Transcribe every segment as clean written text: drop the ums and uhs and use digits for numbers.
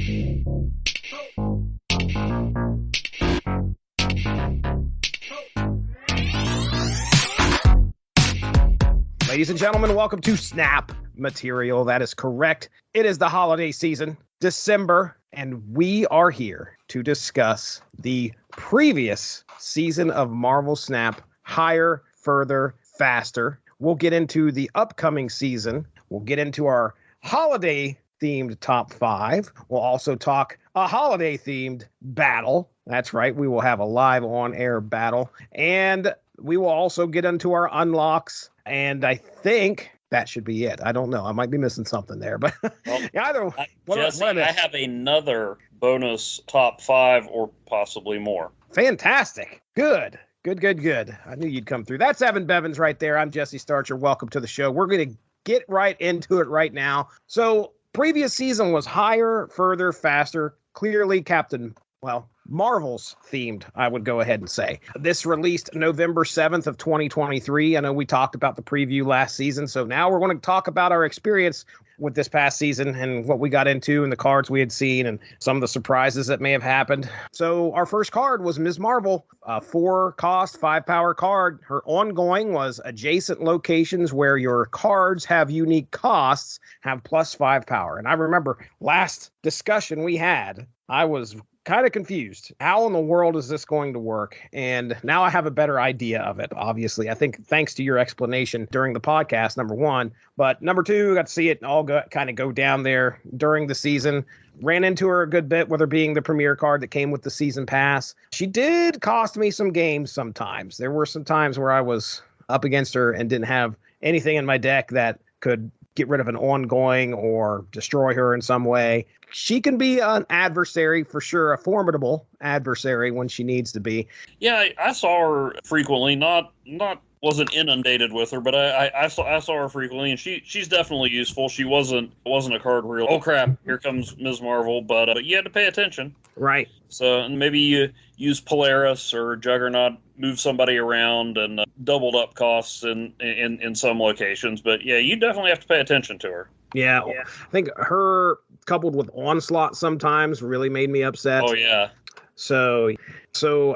Ladies and gentlemen, welcome to Snap Material. That is correct. It is the holiday season, December, and we are here to discuss the previous season of Marvel Snap, Higher, Further, Faster. We'll get into the upcoming season. We'll get into our holiday-themed top 5. We'll also talk a holiday-themed battle. That's right. We will have a live on-air battle. And we will also get into our unlocks. And I think that should be it. I don't know. I might be missing something there. But well, Jesse, I have another bonus top 5 or possibly more. Fantastic. Good. I knew you'd come through. That's Evan Bevins right there. I'm Jesse Starcher. Welcome to the show. We're going to get right into it right now. So previous season was Higher, Further, Faster. Clearly Marvel's themed, I would go ahead and say. This released November 7th of 2023. I know we talked about the preview last season, so now we're going to talk about our experience with this past season and what we got into and the cards we had seen and some of the surprises that may have happened. So our first card was Ms. Marvel, a 4-cost, 5-power card. Her ongoing was adjacent locations where your cards have unique costs have plus 5 power. And I remember last discussion we had, I was kind of confused. How in the world is this going to work? And now I have a better idea of it, obviously. I think thanks to your explanation during the podcast, number 1. But number 2, got to see it all kind of go down there during the season. Ran into her a good bit with her being the premier card that came with the season pass. She did cost me some games sometimes. There were some times where I was up against her and didn't have anything in my deck that could get rid of an ongoing or destroy her in some way. She can be an adversary for sure, a formidable adversary when she needs to be. Yeah, I saw her frequently. Not wasn't inundated with her, but I saw her frequently, and she's definitely useful. She wasn't a card where oh crap, here comes Ms. Marvel, but you had to pay attention. Right. So and maybe you use Polaris or Juggernaut, move somebody around, and doubled up costs in some locations. But yeah, you definitely have to pay attention to her. Yeah. I think her coupled with Onslaught sometimes really made me upset. Oh yeah. So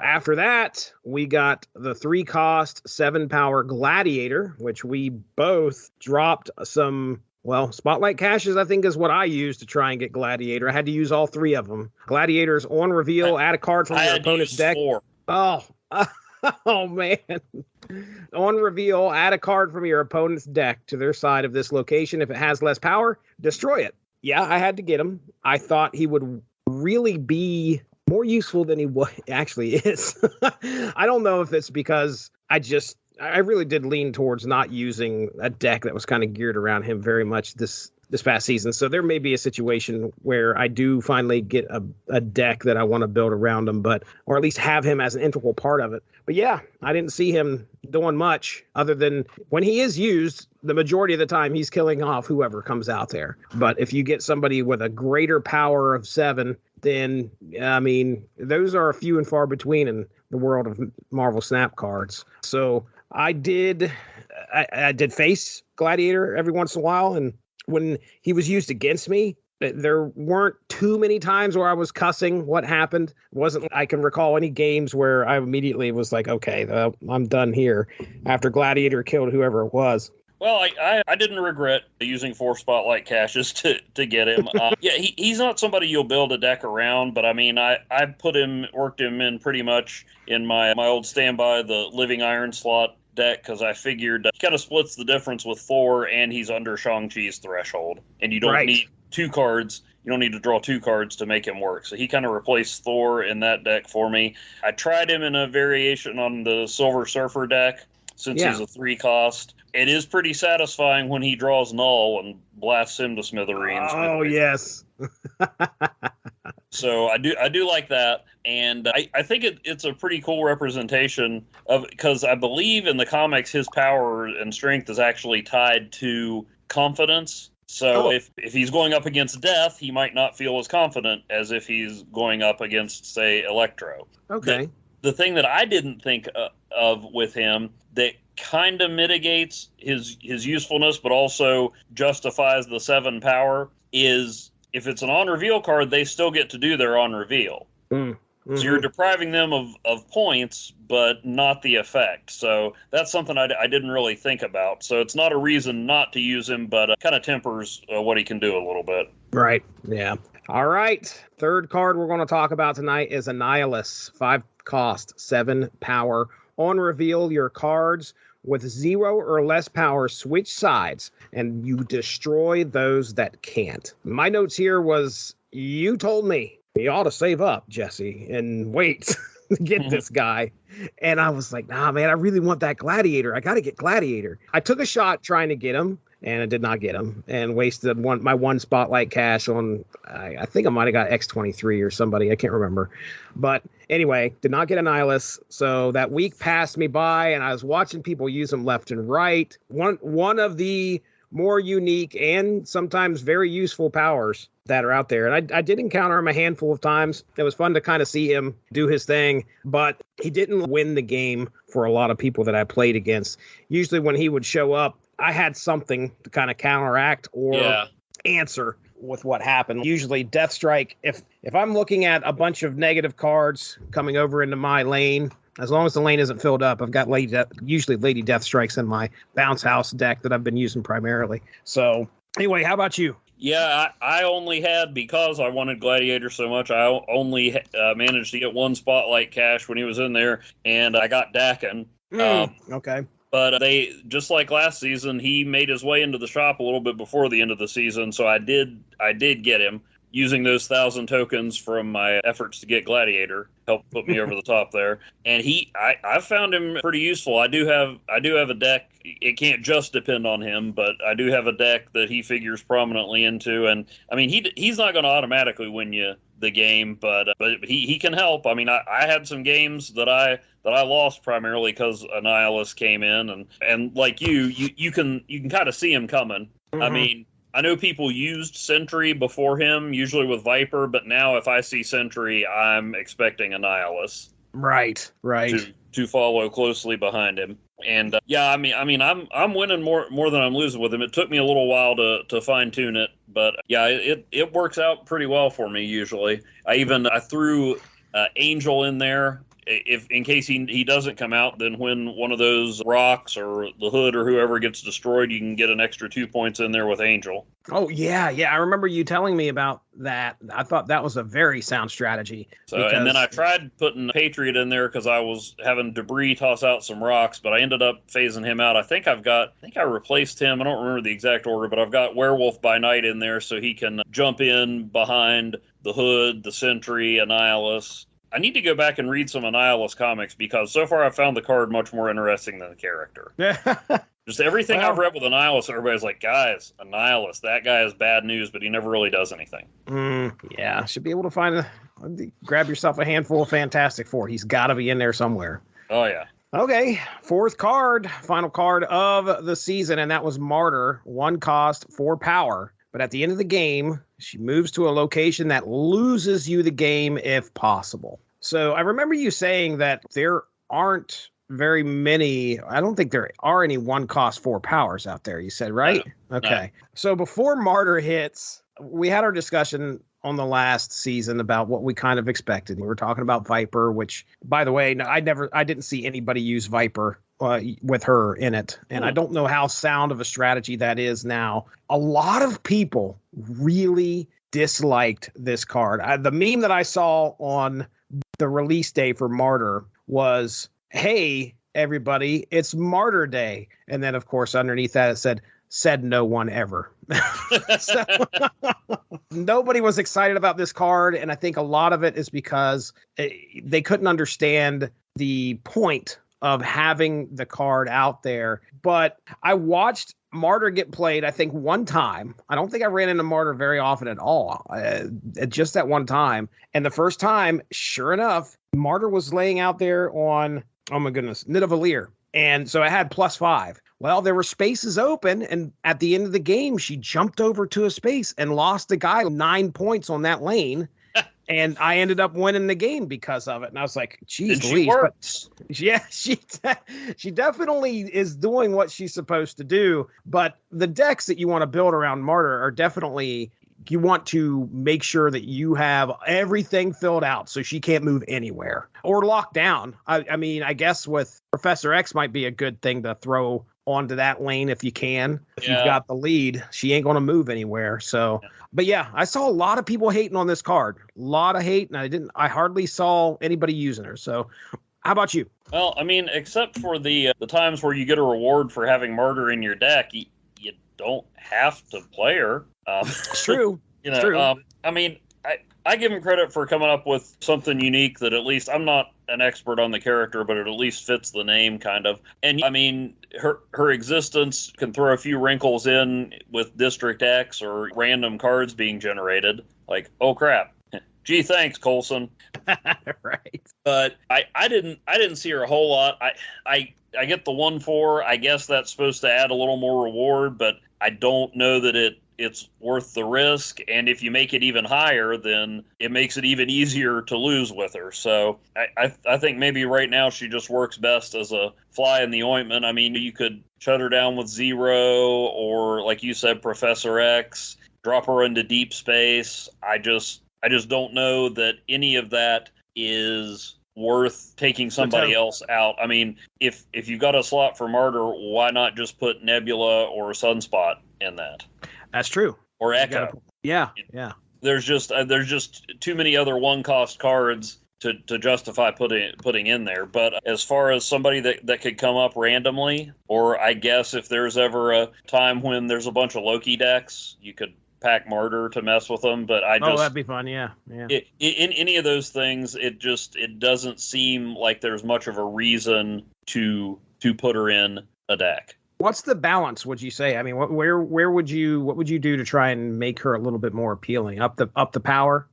after that, we got the 3-cost, 7-power Gladiator, which we both dropped some, Spotlight Caches, I think, is what I used to try and get Gladiator. I had to use all 3 of them. Gladiator's on reveal, add a card from your opponent's deck. 4. Oh, man. On reveal, add a card from your opponent's deck to their side of this location. If it has less power, destroy it. Yeah, I had to get him. I thought he would really be more useful than he actually is. I don't know if it's because I really did lean towards not using a deck that was kind of geared around him very much this past season. So there may be a situation where I do finally get a deck that I want to build around him, or at least have him as an integral part of it. But yeah, I didn't see him doing much other than when he is used, the majority of the time he's killing off whoever comes out there. But if you get somebody with a greater power of 7, then, I mean, those are few and far between in the world of Marvel Snap cards. So I did face Gladiator every once in a while, and when he was used against me, there weren't too many times where I was cussing what happened. I can recall any games where I immediately was like, okay, I'm done here after Gladiator killed whoever it was. Well, I didn't regret using 4 Spotlight Caches to get him. Yeah, he's not somebody you'll build a deck around, but I mean, I worked him in pretty much in my old standby, the Living Iron slot deck, because I figured he kind of splits the difference with Thor, and he's under Shang-Chi's threshold, and you don't need 2 cards. You don't need to draw 2 cards to make him work. So he kind of replaced Thor in that deck for me. I tried him in a variation on the Silver Surfer deck, since he's a 3-cost. It is pretty satisfying when he draws Null and blasts him to smithereens. Oh, yes. So I do like that, and I think it's a pretty cool representation of, because I believe in the comics his power and strength is actually tied to confidence. So if he's going up against Death, he might not feel as confident as if he's going up against, say, Electro. Okay. The thing that I didn't think of with him that kind of mitigates his usefulness, but also justifies the 7 power, is if it's an on-reveal card, they still get to do their on-reveal. Mm-hmm. So you're depriving them of points, but not the effect. So that's something I didn't really think about. So it's not a reason not to use him, but kind of tempers what he can do a little bit. Right. Yeah. All right. Third card we're going to talk about tonight is Annihilus. 5 cost, 7 power. On reveal, your cards with 0 or less power switch sides, and you destroy those that can't. My notes here was, you told me you ought to save up, Jesse, and wait to get this guy. And I was like, nah, man, I really want that Gladiator. I got to get Gladiator. I took a shot trying to get him, and I did not get him, and wasted my one spotlight cash on, I think I might have got X23 or somebody. I can't remember. But anyway, did not get Annihilus. So that week passed me by, and I was watching people use them left and right. One of the more unique and sometimes very useful powers that are out there. And I did encounter him a handful of times. It was fun to kind of see him do his thing, but he didn't win the game for a lot of people that I played against. Usually when he would show up, I had something to kind of counteract or answer with what happened. Usually Death Strike, if I'm looking at a bunch of negative cards coming over into my lane, as long as the lane isn't filled up, I've got usually Lady Death Strikes in my bounce house deck that I've been using primarily. So anyway, how about you? Yeah, I only had, because I wanted Gladiator so much, I only managed to get one spotlight cash when he was in there, and I got Dakin. Okay. But they, just like last season, he made his way into the shop a little bit before the end of the season, so I did get him. Using those 1,000 tokens from my efforts to get Gladiator helped put me over the top there. And I found him pretty useful. I do have a deck. It can't just depend on him, but I do have a deck that he figures prominently into. And I mean, he's not going to automatically win you the game, but he can help. I mean, I had some games that I lost primarily because Annihilus came in, and like you can kind of see him coming. Mm-hmm. I mean, I know people used Sentry before him, usually with Viper, but now if I see Sentry, I'm expecting Annihilus. Right. To follow closely behind him. And I mean, I'm winning more than I'm losing with him. It took me a little while to fine tune it, but yeah, it works out pretty well for me usually. I threw Angel in there. If in case he doesn't come out, then when one of those rocks or the hood or whoever gets destroyed, you can get an extra 2 points in there with Angel. Oh, yeah. I remember you telling me about that. I thought that was a very sound strategy. And then I tried putting Patriot in there because I was having Debris toss out some rocks, but I ended up phasing him out. I think I replaced him. I don't remember the exact order, but I've got Werewolf by Night in there so he can jump in behind the hood, the Sentry, Annihilus. I need to go back and read some Annihilus comics because so far I've found the card much more interesting than the character. Just everything I've read with Annihilus, everybody's like, guys, Annihilus, that guy is bad news, but he never really does anything. Yeah, should be able to grab yourself a handful of Fantastic Four. He's got to be in there somewhere. Oh, yeah. Okay, fourth card, final card of the season, and that was Martyr. 1 cost, 4 power. But at the end of the game, she moves to a location that loses you the game if possible. So I remember you saying that there aren't very many. I don't think there are any 1 cost 4 powers out there. You said, right? No, okay. No. So before Martyr hits, we had our discussion on the last season about what we kind of expected. We were talking about Viper, which, by the way, I didn't see anybody use Viper with her in it. And I don't know how sound of a strategy that is now. A lot of people really disliked this card. The meme that I saw on the release day for Martyr was, hey, everybody, it's Martyr Day. And then, of course, underneath that, it said no one ever. So, nobody was excited about this card. And I think a lot of it is because they couldn't understand the point of having the card out there. But I watched Martyr get played, I think, one time. I don't think I ran into Martyr very often at all, just that one time. And the first time, sure enough, Martyr was laying out there on, oh my goodness, Nidavellir. And so I had +5. Well, there were spaces open, and at the end of the game, she jumped over to a space and lost the guy 9 points on that lane. And I ended up winning the game because of it. And I was like, geez, Louise. But yeah, she definitely is doing what she's supposed to do. But the decks that you want to build around Martyr are definitely you want to make sure that you have everything filled out so she can't move anywhere or locked down. I mean, I guess with Professor X might be a good thing to throw onto that lane if you can. If you've got the lead, she ain't going to move anywhere. So, but yeah, I saw a lot of people hating on this card. A lot of hate, and I hardly saw anybody using her. So, how about you? Well, I mean, except for the times where you get a reward for having Martyr in your deck, you don't have to play her. It's true. You know, it's true. I mean, I give him credit for coming up with something unique that at least I'm not an expert on the character, but it at least fits the name kind of. And I mean, her existence can throw a few wrinkles in with District X or random cards being generated. Like, oh crap. Gee, thanks, Coulson. Right. But I didn't see her a whole lot. I get the 1/4. I guess that's supposed to add a little more reward, but I don't know that it's worth the risk. And if you make it even higher, then it makes it even easier to lose with her. So I think maybe right now she just works best as a fly in the ointment. I mean, you could shut her down with 0 or, like you said, Professor X, drop her into deep space. I just don't know that any of that is worth taking somebody else out. I mean, if you've got a slot for Martyr, why not just put Nebula or Sunspot in that? That's true. Or Echo. Yeah. There's just too many other one-cost cards to justify putting in there. But as far as somebody that could come up randomly, or I guess if there's ever a time when there's a bunch of Loki decks, you could pack Martyr to mess with them. But that'd be fun. Yeah. In any of those things, it doesn't seem like there's much of a reason to put her in a deck. What's the balance, would you say? I mean, what would you do to try and make her a little bit more appealing? Up the power?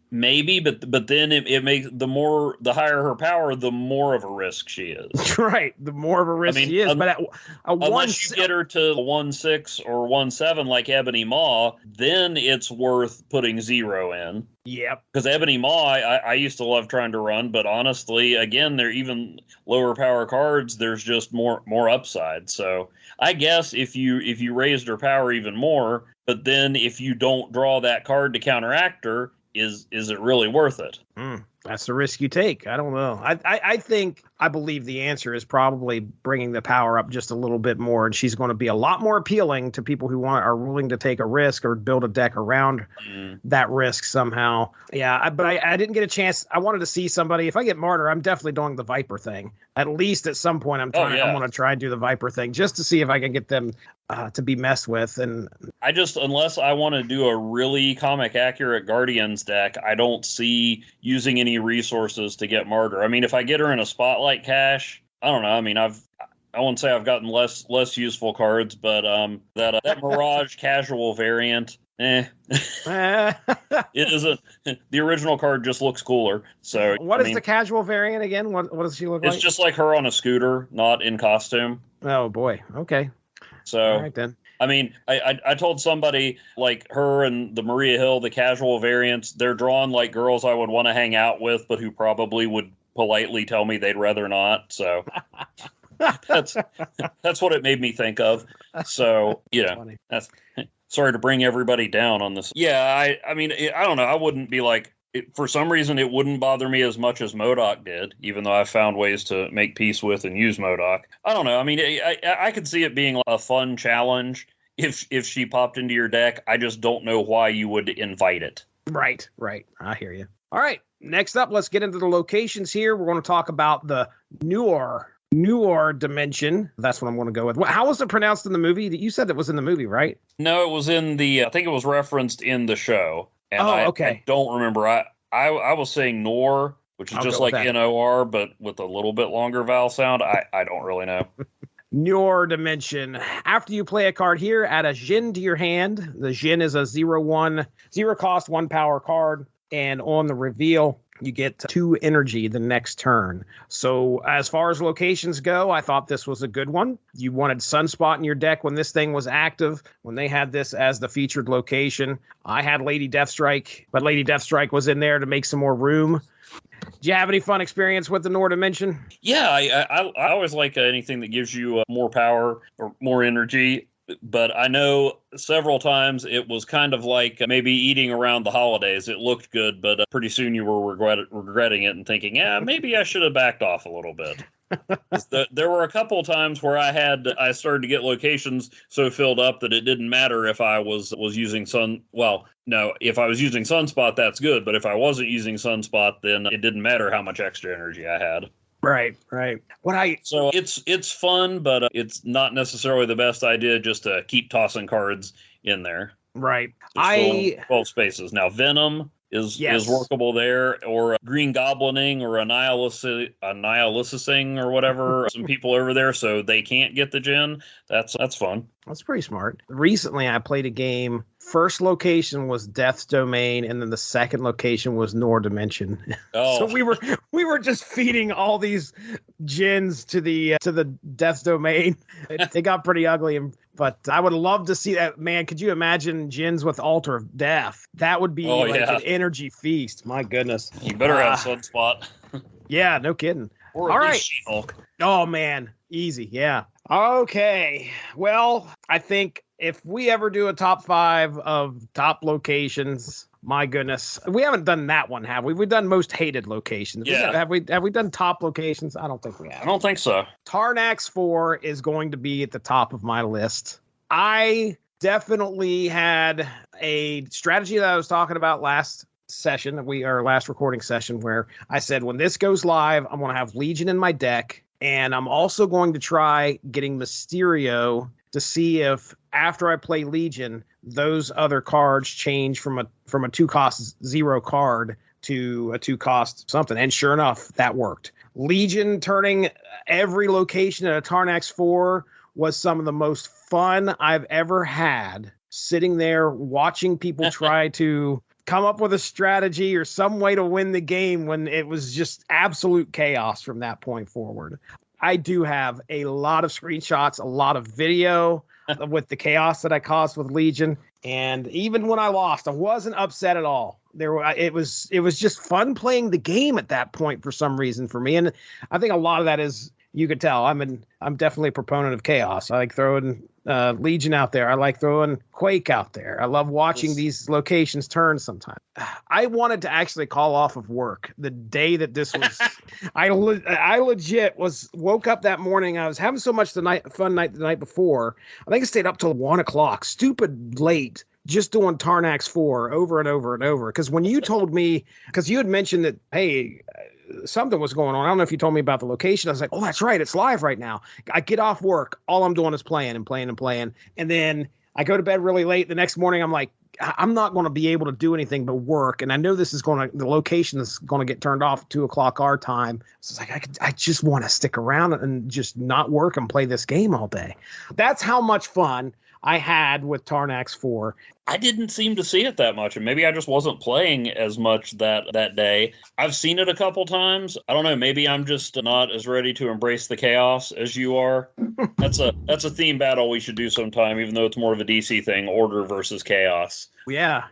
Maybe, but then it makes the higher her power, the more of a risk she is. Right, the more of a risk she is. But unless you get her to 1/6 or 1/7 like Ebony Maw, then it's worth putting 0 in. Yep. Because Ebony Maw, I used to love trying to run, but honestly, again, they're even lower power cards. There's just more upside. So I guess if you raised her power even more, but then if you don't draw that card to counteract her, is it really worth it? That's the risk you take. I don't know. I believe the answer is probably bringing the power up just a little bit more, and she's going to be a lot more appealing to people who are willing to take a risk or build a deck around that risk somehow. Yeah, but I didn't get a chance. I wanted to see somebody. If I get Martyr, I'm definitely doing the Viper thing. At least at some point, I'm going to try and do the Viper thing just to see if I can get them to be messed with. And unless I want to do a really comic accurate Guardians deck, I don't see using any resources to get Martyr. I mean, if I get her in a Spotlight cache, I don't know. I mean, I won't say I've gotten less useful cards, but that Mirage casual variant, it isn't. The original card just looks cooler. So what is the casual variant again? What does she look like? It's just like her on a scooter, not in costume. Oh boy. Okay. So all right then. I mean, I told somebody, like, her and the Maria Hill, the casual variants, they're drawn like girls I would want to hang out with, but who probably would politely tell me they'd rather not. So that's what it made me think of. So, that's sorry to bring everybody down on this. Yeah, I mean, I don't know. I wouldn't be like, for some reason, it wouldn't bother me as much as MODOK did, even though I found ways to make peace with and use MODOK. I don't know. I mean, I could see it being a fun challenge if she popped into your deck. I just don't know why you would invite it. Right. I hear you. All right. Next up, let's get into the locations here. We're going to talk about the Nohr dimension. That's what I'm going to go with. How was it pronounced in the movie? You said it was in the movie, right? No, it was in I think it was referenced in the show. And okay. I don't remember. I was saying Nohr, which is just like Nor, but with a little bit longer vowel sound. I don't really know. Nohr dimension. After you play a card here, add a Jin to your hand. The Jin is a 0/1, 0 cost, 1 power card. And on the reveal, you get 2 energy the next turn. So as far as locations go, I thought this was a good one. You wanted Sunspot in your deck when this thing was active, when they had this as the featured location. I had Lady Deathstrike, but Lady Deathstrike was in there to make some more room. Did you have any fun experience with the Nohr dimension? Yeah, I always like anything that gives you more power or more energy. but I know several times it was kind of like maybe eating around the holidays. It looked good, but pretty soon you were regretting it and thinking, yeah, maybe I should have backed off a little bit. There were a couple of times where I started to get locations so filled up that it didn't matter if I was using if I was using Sunspot, that's good, but if I wasn't using Sunspot, then it didn't matter how much extra energy I had. Right. So it's fun, but it's not necessarily the best idea just to keep tossing cards in there. Right. There's 12 spaces. Now, Venom is workable there, or Green Goblining, or Annihilusing, or whatever. Some people over there, so they can't get the gen. That's fun. That's pretty smart. Recently, I played a game. First location was Death's Domain, and then the second location was Nohr Dimension. Oh. So we were just feeding all these gens to the Death's Domain. It got pretty ugly, but I would love to see that. Man, could you imagine gens with Altar of Death? That would be an energy feast. My goodness. You better have Sunspot. Yeah, no kidding. Or all at right. least She-Hulk. Oh man, easy. Yeah. Okay. Well, I think if we ever do a top 5 of top locations, my goodness, we haven't done that one, have we? We've done most hated locations. Yeah. Have we done top locations? I don't think we have. I don't think so. Tarnax 4 is going to be at the top of my list. I definitely had a strategy that I was talking about last recording session, where I said, when this goes live, I'm going to have Legion in my deck. And I'm also going to try getting Mysterio to see if after I play Legion, those other cards change from a 2-cost 0 card to a 2-cost something. And sure enough, that worked. Legion turning every location at a Tarnax 4 was some of the most fun I've ever had, sitting there watching people try to come up with a strategy or some way to win the game when it was just absolute chaos from that point forward. I do have a lot of screenshots, a lot of video with the chaos that I caused with Legion. And even when I lost, I wasn't upset at all. It was just fun playing the game at that point for some reason for me. And I think a lot of that is, you could tell, I'm definitely a proponent of chaos. I like throwing Legion out there. I like throwing Quake out there. I love watching these locations turn sometimes. I wanted to actually call off of work the day that this was. I legit woke up that morning. I was having so much fun the night before. I think I stayed up till 1:00, stupid late, just doing Tarnax 4 over and over and over. Because when you told me, because you had mentioned that, hey, something was going on. I don't know if you told me about the location. I was like, oh, that's right. It's live right now. I get off work. All I'm doing is playing. And then I go to bed really late. The next morning, I'm like, I'm not going to be able to do anything but work. And I know the location is going to get turned off at 2:00 our time. So it's like, I just want to stick around and just not work and play this game all day. That's how much fun I had with Tarnax 4. I didn't seem to see it that much, and maybe I just wasn't playing as much that day. I've seen it a couple times. I don't know, maybe I'm just not as ready to embrace the chaos as you are. That's a theme battle we should do sometime, even though it's more of a DC thing, order versus chaos. Yeah.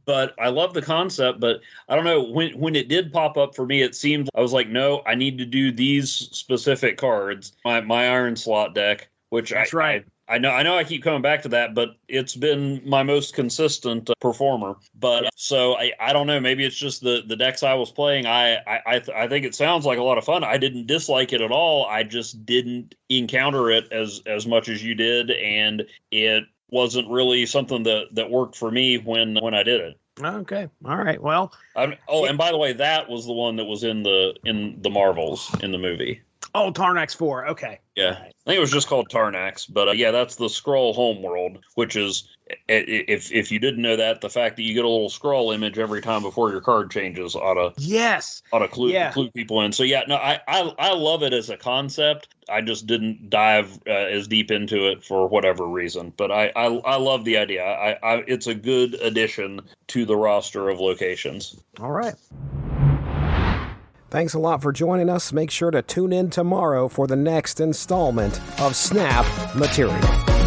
But I love the concept, but I don't know, when it did pop up for me, it seemed, I was like, no, I need to do these specific cards, my Iron Slot deck, which that's right. I know I keep coming back to that, but it's been my most consistent performer. But so I don't know, maybe it's just the decks I was playing. I think it sounds like a lot of fun. I didn't dislike it at all. I just didn't encounter it as much as you did, and it wasn't really something that worked for me when I did it. Okay. All right. Well. And by the way, that was the one that was in the Marvels in the movie. Oh, Tarnax 4. Okay. Yeah. I think it was just called Tarnax, but yeah, that's the Skrull homeworld, which is, if you didn't know that, the fact that you get a little Skrull image every time before your card changes ought to clue people in. So yeah, no, I love it as a concept. I just didn't dive as deep into it for whatever reason, but I love the idea. It's a good addition to the roster of locations. All right. Thanks a lot for joining us. Make sure to tune in tomorrow for the next installment of Snap Material.